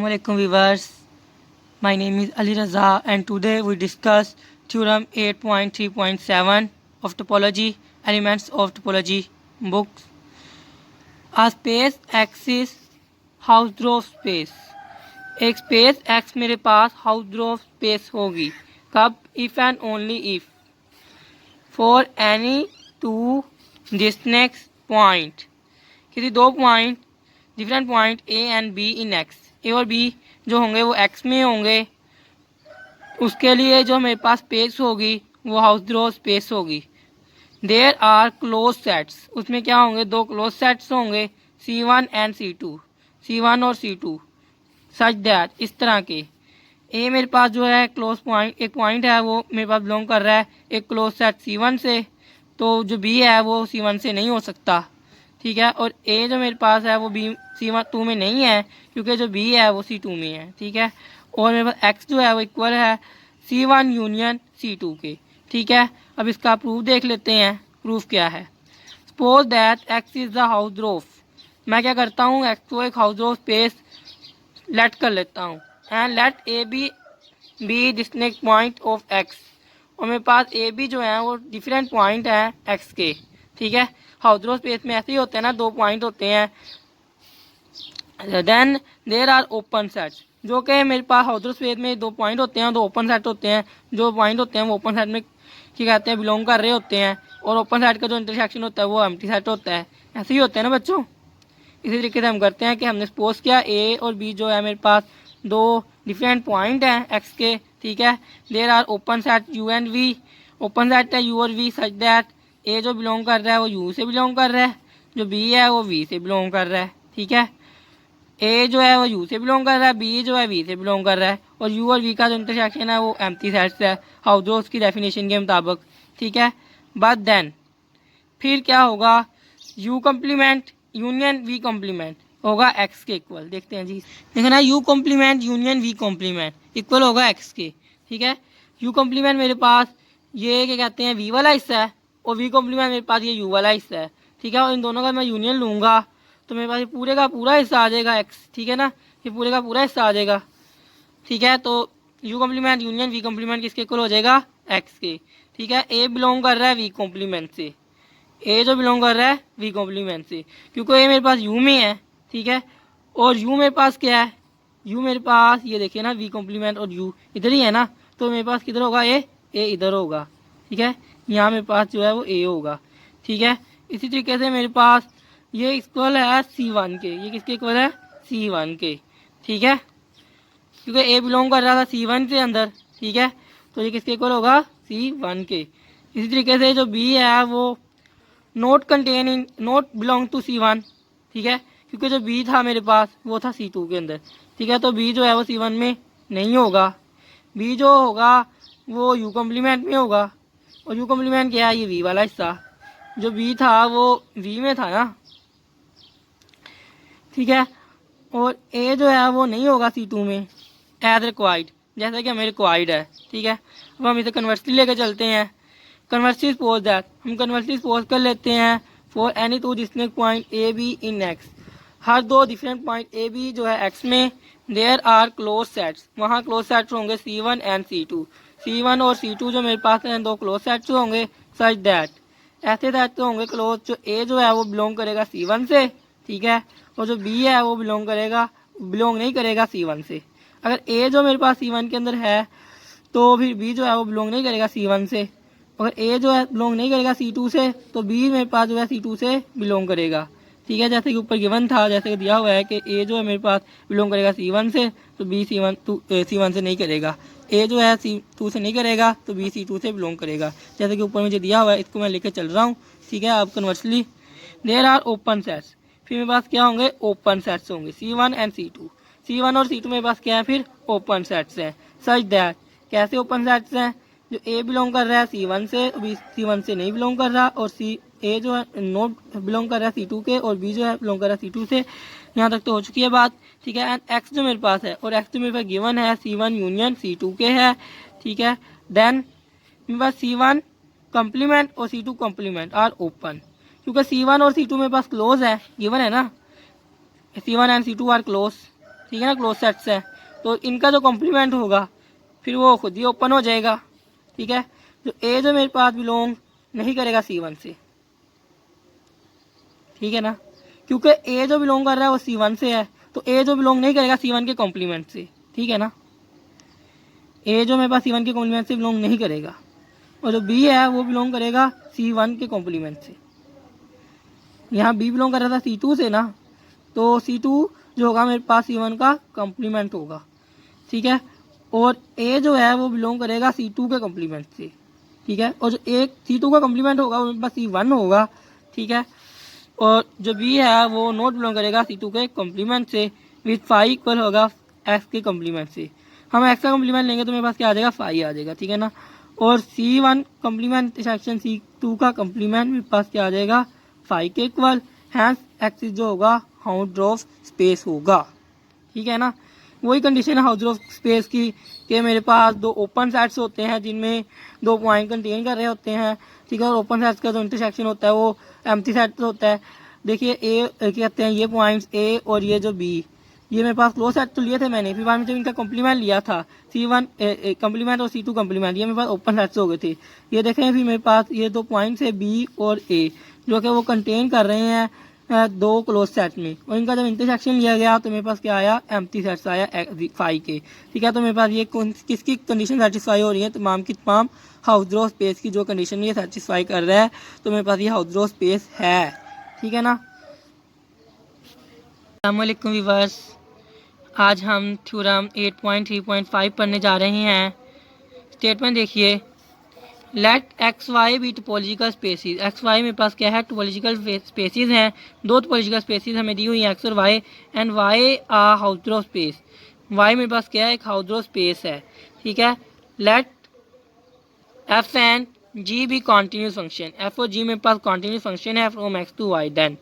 Assalamualaikum viewers. My name is Ali Raza and today we discuss theorem 8.3.7 of topology, elements of topology books. A space X is Hausdorff space. एक space X मेरे पास Hausdorff space होगी कब? If and only if for any two distance point, किसी दो point different point A and B in X, A और B जो होंगे वो एक्स में होंगे, उसके लिए जो मेरे पास स्पेस होगी वो हाउसड्रॉफ स्पेस होगी। देयर आर क्लोज सेट्स, उसमें क्या होंगे? दो क्लोज सेट्स होंगे C1 एंड C2, C1 और C2 सच दैट, इस तरह के। ए मेरे पास जो है क्लोज पॉइंट, एक पॉइंट है वो मेरे पास बिलोंग कर रहा है एक क्लोज सेट C1 से, तो जो बी है वो C1 से नहीं हो सकता, ठीक है। और ए जो मेरे पास है वो बी C2 में नहीं है क्योंकि जो बी है वो C2 में है, ठीक है। और मेरे पास एक्स जो है वो इक्वल है C1 यूनियन C2 के, ठीक है। अब इसका प्रूफ देख लेते हैं। प्रूफ क्या है? Suppose that X is the Hausdorff, मैं क्या करता हूँ एक्स को एक हाउसड्रॉफ स्पेस लेट कर लेता हूँ and let a b distinct point of X, और मेरे पास ए बी जो है वो डिफरेंट पॉइंट है एक्स के, ठीक है। हाउसड्रॉफ स्पेस में ऐसे ही होते हैं ना, दो पॉइंट होते हैं। Then there are open sets, जो कि मेरे पास हाउसड्रॉफ स्पेस में दो पॉइंट होते हैं, दो ओपन सेट होते हैं। जो पॉइंट होते हैं वो ओपन सेट में क्या कहते हैं, बिलोंग कर रहे होते हैं, और ओपन सेट का जो इंटरसेक्शन होता है वो एम्प्टी सेट होता है। ऐसे ही होते हैं ना बच्चों। इसी तरीके से हम करते हैं कि हमने सपोज किया ए और बी जो है मेरे पास दो डिफरेंट पॉइंट हैं एक्स के, ठीक है। There are open set U and V, open set है यू और वी सच दैट ए जो बिलोंग कर रहा है वो यू से बिलोंग कर रहा है, जो बी है वो वी से बिलोंग कर रहा है, ठीक है। ए जो है वो यू से बिलोंग कर रहा है, बी जो है वी से बिलोंग कर रहा है, और यू और वी का जो इंटरसेक्शन है वो एम्प्टी सेट्स है हाउसड्रॉफ की डेफिनेशन के मुताबिक, ठीक है। बट देन फिर क्या होगा? U complement union V complement होगा एक्स के इक्वल। देखते हैं जी, देखो ना, U complement union V complement equal होगा एक्स के, ठीक है। यू कॉम्प्लीमेंट मेरे पास ये क्या कहते हैं वी वाला हिस्सा है, और वी कॉम्प्लीमेंट मेरे पास ये यू वाला हिस्सा है, ठीक है। और इन दोनों का मैं यूनियन लूँगा तो मेरे पास ये पूरे का पूरा हिस्सा आ जाएगा एक्स, ठीक है ना। ये पूरे का पूरा हिस्सा आ जाएगा, ठीक है। तो U complement union V complement किसके इक्वल हो जाएगा? एक्स के, ठीक है। ए बिलोंग कर रहा है वी कॉम्प्लीमेंट से, ए जो बिलोंग कर रहा है वी कॉम्प्लीमेंट से, क्योंकि ए मेरे पास यू में है, ठीक है। और यू मेरे पास क्या है? यू मेरे पास ये देखिए ना, वी कॉम्प्लीमेंट और यू इधर ही है ना, तो मेरे पास किधर होगा? ए इधर होगा, ठीक है। यहाँ मेरे पास जो है वो ए होगा, ठीक है। इसी तरीके से मेरे पास ये इक्वल है C1 के, ये किसके इक्वल है? C1 के, ठीक है। क्योंकि ए बिलोंग कर रहा था C1 के अंदर, ठीक है, तो ये किसके इक्वल होगा? C1 के। इसी तरीके से जो बी है वो not containing not belong to C1, ठीक है, क्योंकि जो बी था मेरे पास वो था C2 के अंदर, ठीक है। तो बी जो है वो C1 में नहीं होगा, बी जो होगा वो यू कॉम्प्लीमेंट में होगा, और यू कॉम्प्लीमेंट क्या है? ये वी वाला हिस्सा, जो बी था वो वी में था ना, ठीक है। और ए जो है वो नहीं होगा C2 में एज रिक्वायर्ड, जैसा कि हमें रिक्वायर्ड है, ठीक है। अब हम इसे कन्वर्सली लेकर चलते हैं। कन्वर्सली सपोज दैट, हम कन्वर्सली सपोज कर लेते हैं for any two distinct point A B in X, हर दो डिफरेंट पॉइंट ए बी जो है एक्स में देयर आर क्लोज सेट्स, वहाँ क्लोज सेट्स होंगे C1 एंड C2, C1 और C2 जो मेरे पास हैं दो क्लोज सेट्स होंगे सच दैट, ऐसे सेट्स होंगे क्लोज, जो ए जो है वो बिलोंग करेगा C1 से, ठीक है, और जो बी है वो बिलोंग नहीं करेगा C1 से। अगर ए जो मेरे पास C1 के अंदर है तो फिर बी जो है वो बिलोंग नहीं करेगा C1 से, अगर ए जो है बिलोंग नहीं करेगा C2 से तो बी मेरे पास जो है C2 से बिलोंग करेगा, ठीक है। जैसे कि ऊपर गिवन था, जैसे कि दिया हुआ है कि ए जो है मेरे पास बिलोंग करेगा C1 से, तो बी C1 से नहीं करेगा, ए जो है C2 से नहीं करेगा तो बी C2 से बिलोंग करेगा, जैसे कि ऊपर मुझे दिया हुआ है, इसको मैं लेकर चल रहा हूँ, ठीक है। अब conversely there are open sets, फिर मेरे पास क्या होंगे? ओपन सेट्स होंगे C1 एंड C2, C1 और C2 मेरे पास क्या है? फिर ओपन सेट्स हैं सच दैट, कैसे ओपन सेट्स हैं? जो ए बिलोंग कर रहा है C1 से, बी C1 से नहीं बिलोंग कर रहा, और ए जो है नोट बिलोंग कर रहा है C2 के, और बी जो है बिलोंग कर रहा है C2 से। यहाँ तक तो हो चुकी है बात, ठीक है। एंड एक्स जो मेरे पास है, और एक्स जो मेरे पास गिवन है C1 यूनियन C2 के है, ठीक है। देन मेरे पास C1 कम्प्लीमेंट और C2 कम्प्लीमेंट आर ओपन, क्योंकि C1 और C2 मेरे पास क्लोज है, गिवन है ना, C1 and C2 are close, ठीक है ना, क्लोज सेट्स है, तो इनका जो कॉम्प्लीमेंट होगा फिर वो खुद ही ओपन हो जाएगा। ठीक है, तो ए जो मेरे पास बिलोंग नहीं करेगा C1 से, ठीक है ना, क्योंकि ए जो बिलोंग कर रहा है वो C1 से है, तो ए जो बिलोंग नहीं करेगा C1 के कॉम्प्लीमेंट से, ठीक है ना, ए जो मेरे पास C1 के कॉम्प्लीमेंट से बिलोंग नहीं करेगा, और जो बी है वो बिलोंग करेगा C1 के कॉम्प्लीमेंट से। यहाँ बी बिलोंग कर रहा था C2 से ना, तो C2 जो होगा मेरे पास C1 का कॉम्प्लीमेंट होगा। ठीक है, और ए जो है वो बिलोंग करेगा C2 के कॉम्प्लीमेंट से। ठीक है, और जो एक C2 का कॉम्प्लीमेंट होगा वो मेरे पास C1 होगा। ठीक है, और जो बी है वो नॉट बिलोंग करेगा C2 के कॉम्प्लीमेंट से, विथ फाई इक्वल होगा एक्स के कॉम्प्लीमेंट से। हम एक्स का कॉम्प्लीमेंट लेंगे तो मेरे पास क्या आ जाएगा, फाई आ जाएगा। ठीक है ना, और C1 कॉम्प्लीमेंट सेक्शन C2 का कॉम्प्लीमेंट मेरे पास क्या आ जाएगा, फाई के इक्वल, हैंस एक्स जो होगा हाउड्रोफ स्पेस होगा। ठीक है ना, वही कंडीशन है हाउड्रोफ स्पेस की कि मेरे पास दो ओपन सेट्स होते हैं जिनमें दो पॉइंट कंटेन कर रहे होते हैं। ठीक है, और ओपन सेट्स का जो इंटरसेक्शन होता है वो एम्प्टी सेट होता है। देखिए ए कहते हैं ये पॉइंट्स ए और ये जो बी, ये मेरे पास क्लोज सेट तो लिए थे मैंने, फिर बाद में जब इनका कॉम्प्लीमेंट लिया था C1 कॉम्प्लीमेंट और C2 कॉम्प्लीमेंट, ये मेरे पास ओपन सेट्स हो गए थे। ये देखें फिर मेरे पास ये दो पॉइंट्स है बी और ए जो कि वो कंटेन कर रहे हैं दो क्लोज सेट में, और इनका जब इंटरसेक्शन लिया गया तो मेरे पास क्या आया, एम्प्टी सेट्स आया फाई के। ठीक है, तो मेरे पास ये किसकी कंडीशन सेटिस्फाई हो रही है, तमाम की तमाम हाउड्रो स्पेस की जो कंडीशन ये सेटिस्फाई कर रहा है, तो मेरे पास ये हाउड्रो स्पेस है। ठीक है ना। अस्सलाम वालेकुम व्यूअर्स, आज हम थ्योरम 8.3.5 पढ़ने जा रहे हैं। स्टेटमेंट देखिए, let X Y be topological spaces. X Y मेरे पास क्या है, टोपोलॉजिकल स्पेसिस हैं। दो टोपोलॉजिकल स्पेसिस हमें दी हुई हैं, एक्स और Y, and Y a Hausdorff space. Y मेरे पास क्या है, एक हाउड्रो स्पेस है। ठीक है, लेट एफ एंड जी भी कॉन्टीन्यूस फंक्शन। एफ और जी मेरे पास कॉन्टीन्यूस फंक्शन है from X to Y. Then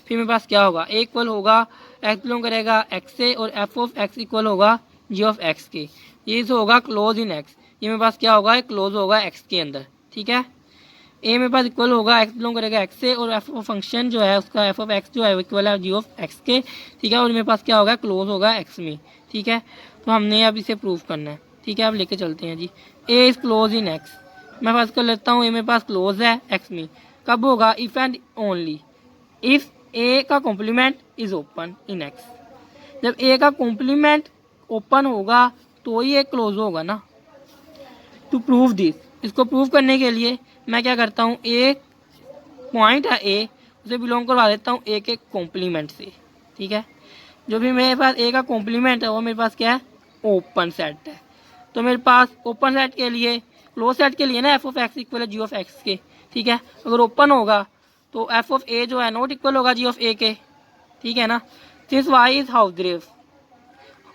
फिर मेरे पास क्या होगा, ए इक्वल होगा एक्स बिलोंग करेगा एक्स से, और एफ ऑफ एक्स इक्वल होगा जी ऑफ एक्स के। ये जो होगा क्लोज इन एक्स, ये मेरे पास क्या होगा, क्लोज होगा एक्स के अंदर। ठीक है, ए मेरे पास इक्वल होगा एक्स बिलोंग करेगा एक्स से, और एफ ऑफ फंक्शन जो है उसका एफ ऑफ एक्स जो है वो इक्वल है जी ऑफ एक्स के। ठीक है, और मेरे पास क्या होगा, क्लोज होगा एक्स में। ठीक है, तो हमने अब इसे प्रूव करना है। ठीक है, अब लेके चलते हैं जी। ए इज क्लोज इन एक्स, मैं पास कर लेता हूँ, ए मेरे पास क्लोज है एक्स में। कब होगा, if and only if A का complement is open in X. जब ए का कॉम्प्लीमेंट ओपन होगा तो ही एक क्लोज होगा ना। टू प्रूव दिस, इसको प्रूव करने के लिए मैं क्या करता हूँ, एक पॉइंट है ए, उसे बिलोंग करवा देता हूँ ए के कॉम्प्लीमेंट से। ठीक है, जो भी मेरे पास ए का कॉम्प्लीमेंट है वो मेरे पास क्या है, ओपन सेट है। तो मेरे पास ओपन सेट के लिए, क्लोज सेट के लिए ना एफ ऑफ एक्स इक्वल है जी ऑफ एक्स के। ठीक है, अगर ओपन होगा तो एफ ऑफ ए जो है नॉट इक्वल होगा जी ऑफ ए के। ठीक है ना, सिंस वाई इज हाउड्रोफ,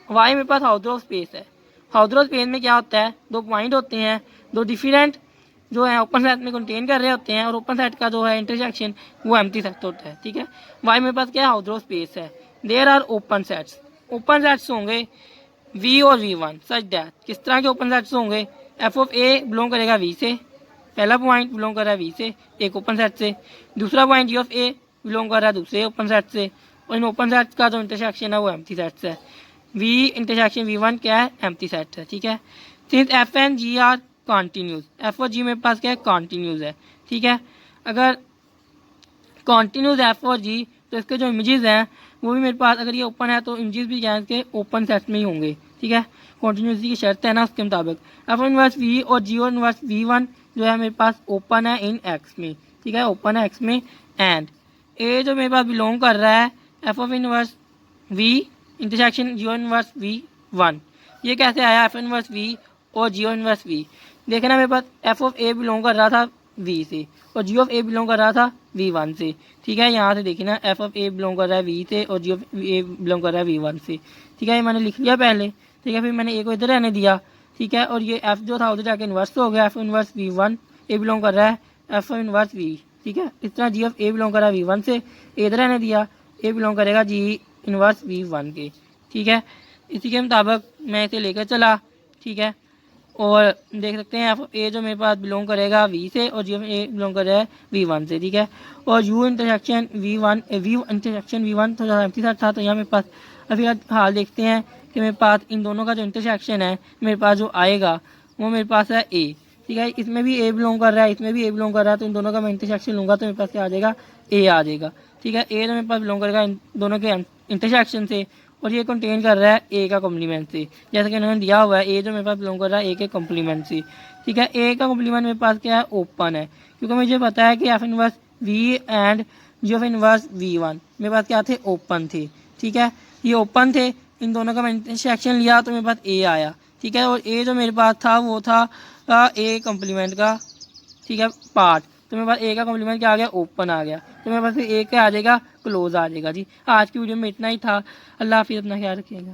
वाई मेरे पास हाउड्रो स्पेस है। हाउड्रो स्पेस में क्या होता है, दो पॉइंट होते हैं, दो डिफरेंट जो है ओपन सेट में कंटेन कर रहे होते हैं, और ओपन सेट का जो है इंटरसेक्शन वो एम्प्टी सेट होता है। ठीक है, वाई मेरे पास क्या है, हाउड्रो स्पेस है। There are open sets, open sets होंगे वी और V1 सच दैट, किस तरह के ओपन सेट्स होंगे, एफ ऑफ ए बिलोंग करेगा वी से, पहला पॉइंट बिलोंग कर रहा है वी से एक ओपन सेट से, दूसरा point G of A belong कर रहा है दूसरे ओपन सेट से, और इन ओपन सेट्स का जो इंटरसेक्शन है वो एम्प्टी सेट्स है। वी इंटरसेक्शन V1 क्या है, एम्प्टी सेट है। ठीक है, since F and G are continuous, F और जी मेरे पास क्या है, कॉन्टीन्यूस है। ठीक है, अगर कॉन्टीन्यूस एफ और जी तो इसके जो इमेजेस हैं वो भी मेरे पास, अगर ये ओपन है तो इमेजेस भी क्या है इसके ओपन सेट में ही होंगे। ठीक है, कॉन्टीन्यूसली की शर्त है ना उसके मुताबिक। एफ इनवर्स वी और जी इनवर्स V1 जो है मेरे पास ओपन है इन एक्स में। ठीक है, ओपन है एक्स में, एंड ए जो मेरे पास बिलोंग कर रहा है F of inverse V intersection G inverse V1, ये कैसे आया, एफ इनवर्स वी और जी इनवर्स वी। देखना मेरे पास एफ ऑफ ए बिलोंग कर रहा था वी से, और जी ऑफ ए बिलोंग कर रहा था V1 से। ठीक है, यहाँ से देखना एफ ऑफ ए बिलोंग कर रहा है वी से, और जी ऑफ ए बिलोंग कर रहा है V1 से। ठीक है, ये मैंने लिख लिया पहले। ठीक है, फिर मैंने ए को इधर रहने दिया। ठीक है, और ये एफ जो था उधर जाके इन्वर्स हो गया, एफ इनवर्स V1, ए बिलोंग कर रहा है एफ इनवर्स वी। ठीक है, इस तरह जी ऑफ ए बिलोंग कर रहा है V1 से, ए इधर रहने दिया, ए बिलोंग करेगा जी इनवर्स V1 के। ठीक है, इसी के मुताबिक मैं इसे लेकर चला। ठीक है, और देख सकते हैं एफ ए जो मेरे पास बिलोंग करेगा वी से, और जी ए बिलोंग कर रहा है V1 से। ठीक है, और you intersection V1 we intersection V1 तो एम्प्टी सेट था, तो यहाँ मेरे पास अभी हाल देखते हैं कि मेरे पास इन दोनों का जो इंटरसेक्शन है मेरे पास जो आएगा वो मेरे पास है ए, ठीक है। इसमें भी ए बिलोंग कर रहा है, इसमें भी ए बिलोंग कर रहा है, तो इन दोनों का मैं इंटरसेक्शन लूँगा तो मेरे पास क्या आ जाएगा, ए आ जाएगा, ठीक है। ए तो मेरे पास बिलोंग करेगा इन दोनों के इंटरसेक्शन से, और ये कंटेन कर रहा है ए का कॉम्प्लीमेंट से, जैसे कि इन्होंने दिया हुआ है ए जो मेरे पास बिलोंग कर रहा है ए के कॉम्प्लीमेंट से, ठीक है। ए का कॉम्प्लीमेंट मेरे पास क्या है, ओपन है, क्योंकि मुझे पता है कि F inverse V and G of inverse वी1 मेरे पास क्या थे, ओपन थे, ठीक है। ये ओपन थे, इन दोनों का मैं इंटरसेक्शन लिया तो मेरे पास ए आया, ठीक है। और ए जो मेरे पास था वो था ए कॉम्प्लीमेंट का, ठीक है, पार्ट, तो मेरे पास ए का कॉम्प्लीमेंट क्या आ गया, ओपन आ गया, तो मेरे पास फिर ए क्या आ जाएगा, क्लोज आ जाएगा जी। आज की वीडियो में इतना ही था। अल्लाह हाफिज़, अपना ख्याल रखिएगा।